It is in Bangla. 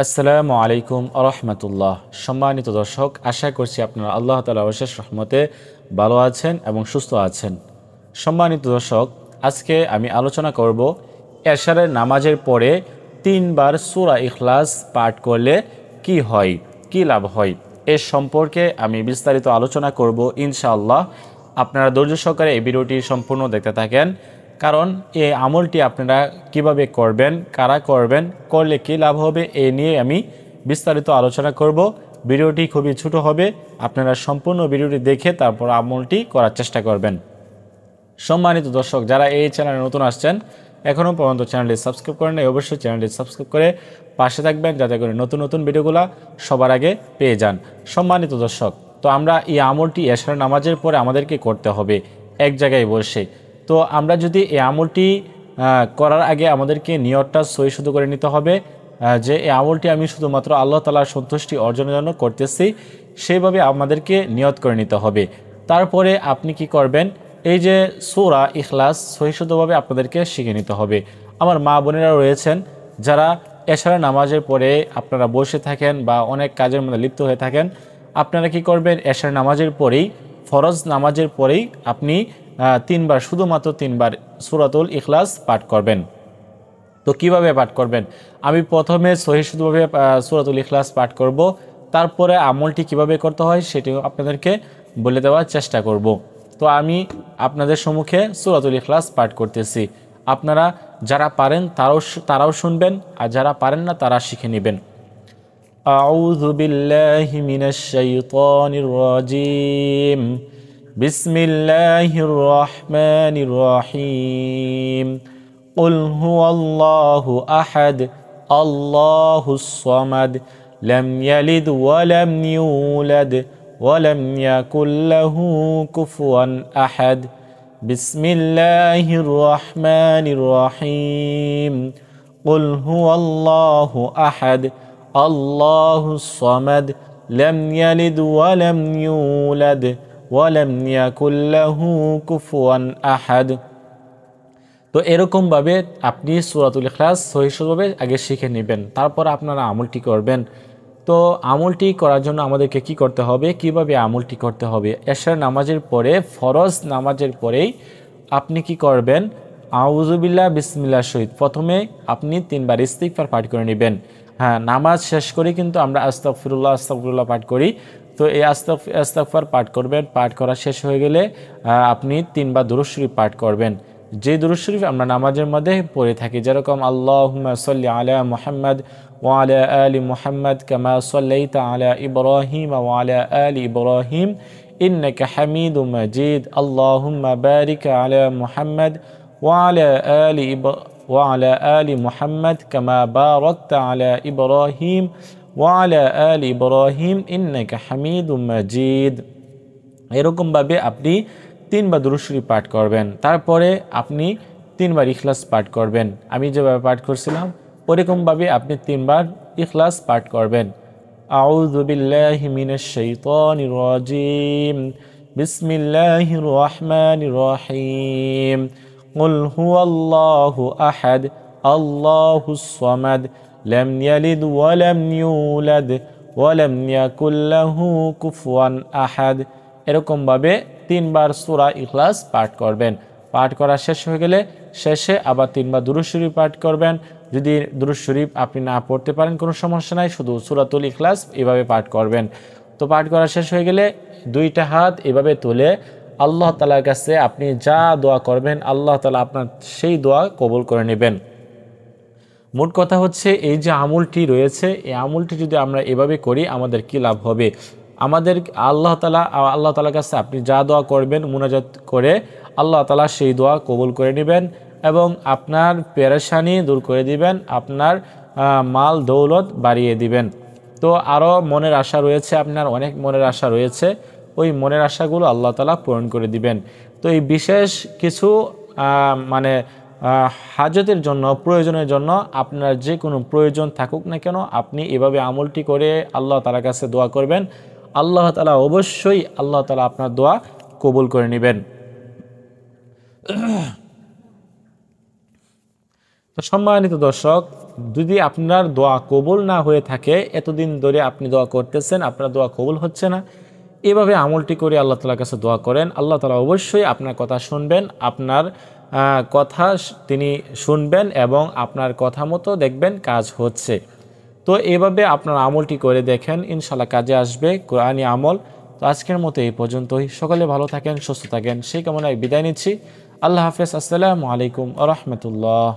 আসসালামু আলাইকুম আরহামতুল্লাহ। সম্মানিত দর্শক, আশা করছি আপনারা আল্লাহ তাআলার অশেষ রহমতে ভালো আছেন এবং সুস্থ আছেন। সম্মানিত দর্শক, আজকে আমি আলোচনা করব এশারের নামাজের পরে 3 বার সূরা ইখলাস পাঠ করলে কি হয়, কি লাভ হয়, এর সম্পর্কে আমি বিস্তারিত আলোচনা করব ইনশাআল্লাহ। আপনারা ধৈর্য সহকারে এই ভিডিওটি সম্পূর্ণ দেখতে থাকেন, কারণ এই আমলটি আপনারা কিভাবে করবেন, কারা করবেন, করলে কী লাভ হবে, এ নিয়ে আমি বিস্তারিত আলোচনা করব। ভিডিওটি খুবই ছোট হবে, আপনারা সম্পূর্ণ ভিডিওটি দেখে তারপর আমলটি করার চেষ্টা করবেন। সম্মানিত দর্শক, যারা এই চ্যানেলে নতুন আসছেন, এখনও পর্যন্ত চ্যানেলটি সাবস্ক্রাইব করেন নাই, অবশ্যই চ্যানেলটি সাবস্ক্রাইব করে পাশে থাকবেন, যাতে করে নতুন নতুন ভিডিওগুলো সবার আগে পেয়ে যান। সম্মানিত দর্শক, তো আমরা এই আমলটি এশার নামাজের পরে আমাদেরকে করতে হবে এক জায়গায় বসে। তো আমরা যদি এই আমলটি করার আগে আমাদেরকে নিয়তটা সহি শুদ্ধ করে নিতে হবে, যে এই আমলটি আমি শুধুমাত্র আল্লাহ তাআলার সন্তুষ্টি অর্জনের জন্য করতেছি, সেইভাবে আমাদেরকে নিয়ত করে নিতে হবে। তারপরে আপনি কি করবেন, এই যে সূরা ইখলাস সহি শুদ্ধভাবে আপনাদেরকে শিখে নিতে হবে। আমার মা বোনেরা রয়েছেন যারা এশারের নামাজের পরে আপনারা বসে থাকেন বা অনেক কাজের মধ্যে লিপ্ত হয়ে থাকেন, আপনারা কি করবেন, এশার নামাজের পরেই, ফরজ নামাজের পরেই আপনি 3 বার, শুধুমাত্র 3 বার সূরাতুল ইখলাস পাঠ করবেন। তো কিভাবে পাঠ করবেন, আমি প্রথমে সহি শুদ্ধভাবে সূরাতুল ইখলাস পাঠ করব, তারপরে আমলটি কিভাবে করতে হয় সেটিও আপনাদেরকে বলে দেওয়ার চেষ্টা করব। তো আমি আপনাদের সম্মুখে সূরাতুল ইখলাস পাঠ করতেছি, আপনারা যারা পারেন তারাও শুনবেন, আর যারা পারেন না তারা শিখে নেবেন। আউযু বিল্লাহি মিনাশ শাইতানির রাজিম। বিসমিল্লাহির রহমানির রহিম। قل هو الله أحد الله الصمد لم يلد ولم يولد ولم يكن له كفوا أحد بسم الله الرحمن الرحيم قل هو الله أحد الله الصمد لم يلد ولم يولد ولم يكن له كفوا أحد। তো এরকমভাবে আপনি সূরাতুল ইখলাস সহি শুদ্ধভাবে আগে শিখে নেবেন, তারপর আপনারা আমলটি করবেন। তো আমলটি করার জন্য আমাদেরকে কি করতে হবে, কিভাবে আমলটি করতে হবে, এশার নামাজের পরে, ফরজ নামাজের পরেই আপনি কি করবেন, আউযুবিল্লাহ বিসমিল্লাহ শহীদ প্রথমে আপনি 3 বার ইস্তিগফার পাঠ করে নেবেন। হ্যাঁ, নামাজ শেষ করে কিন্তু আমরা আস্তাগফিরুল্লাহ আস্তাগফিরুল্লাহ পাঠ করি। তো এই ইস্তিগফার পাঠ করবেন, পাঠ করা শেষ হয়ে গেলে আপনি 3 বার দুরূদ শরীফ পাঠ করবেন, যে দুরূদ শরীফ আমরা নামাজের মধ্যে পড়ে থাকি, যেরকম আল্লাহুম্মা সাল্লি আলা মুহাম্মদ ওয়া আলা আলি মুহাম্মদ কামা সাল্লাইতা আলা ইব্রাহিম ওয়া আলা আলি ইব্রাহিম ইন্নাকা হামিদুম মাজিদ। আল্লাহুম্মা বারিক আলা মুহাম্মদ ওয়া আলা আলি মুহাম্মদ কামা বারাকতা আলা ইব্রাহিম ওয়া আলা আলি ইব্রাহিম ইন্নাকা হামিদুম মাজিদ। এরকমভাবে আপনি 3 বার দুরূদ শরীফ পাঠ করবেন, তারপরে আপনি 3 বার ইখলাস পাঠ করবেন। আমি যেভাবে পাঠ করছিলাম ওরকমভাবে আপনি 3 বার ইখলাস পাঠ করবেন। আউযু বিল্লাহি মিনাশ শাইতানির রাজিম। বিসমিল্লাহির রহমানির রহিম। কুল হুয়াল্লাহু আহাদ আল্লাহুস সামাদ লাম ইয়ালিদ ওয়া লাম ইউলাদ ওয়া লাম ইয়াকুল লাহু কুফুয়ান আহাদ। এরকমভাবে 3 বার সূরা ইখলাস পাঠ করবেন। পাঠ করা শেষ হয়ে গেলে শেষে আবার 3 বার দুরূদ শরীফ পাঠ করবেন। যদি দুরূদ শরীফ আপনি না পড়তে পারেন কোনো সমস্যা নাই, শুধু সূরাতুল ইখলাস এভাবে পাঠ করবেন। তো পাঠ করা শেষ হয়ে গেলে 2টা হাত এভাবে তুলে আল্লাহ তাআলার কাছে আপনি যা দোয়া করবেন, আল্লাহ তাআলা আপনার সেই দোয়া কবুল করে নেবেন। মোট কথা হচ্ছে, এই যে আমলটি রয়েছে, এই আমলটি যদি আমরা এভাবে করি আমাদের কি লাভ হবে, আমাদের আল্লাহ তাআলার কাছে আপনি যা দোয়া করবেন মুনাজাত করে আল্লাহ তাআলা সেই দোয়া কবুল করে নেবেন এবং আপনার পেরেশানি দূর করে দিবেন, আপনার মাল দৌলত বাড়িয়ে দিবেন। তো আরও মনের আশা রয়েছে, আপনার অনেক মনের আশা রয়েছে, ওই মনের আশাগুলো আল্লাহ তাআলা পূরণ করে দিবেন। তো এই বিশেষ কিছু মানে হাজতের জন্য, প্রয়োজনের জন্য, আপনার যে কোনো প্রয়োজন থাকুক না কেন, আপনি এভাবে আমলটি করে আল্লাহ তাআলার কাছে দোয়া করবেন, আল্লাহ তাআলা অবশ্যই আল্লাহ তাআলা আপনার দোয়া কবুল করে নেবেন। তো সম্মানিত দর্শক, যদি আপনার দোয়া কবুল না হয়ে থাকে, এতদিন ধরে আপনি দোয়া করতেছেন, আপনার দোয়া কবুল হচ্ছে না, এভাবে আমলটি করে আল্লাহ তাআলার কাছে দোয়া করেন। আল্লাহ তাআলা অবশ্যই আপনার কথা শুনবেন, আপনার কথা তিনি শুনবেন এবং আপনার কথা মতো দেখবেন কাজ হচ্ছে। তো এভাবে আপনার আমলটি করে দেখেন, ইনশাল্লাহ কাজে আসবে কোরআনী আমল। তো আজকের মতো এই পর্যন্তই। সকলে ভালো থাকেন, সুস্থ থাকেন, সেই কামনায় বিদায় নিচ্ছি। আল্লাহ হাফেজ। আসসালামু আলাইকুম ওয়া রাহমাতুল্লাহ।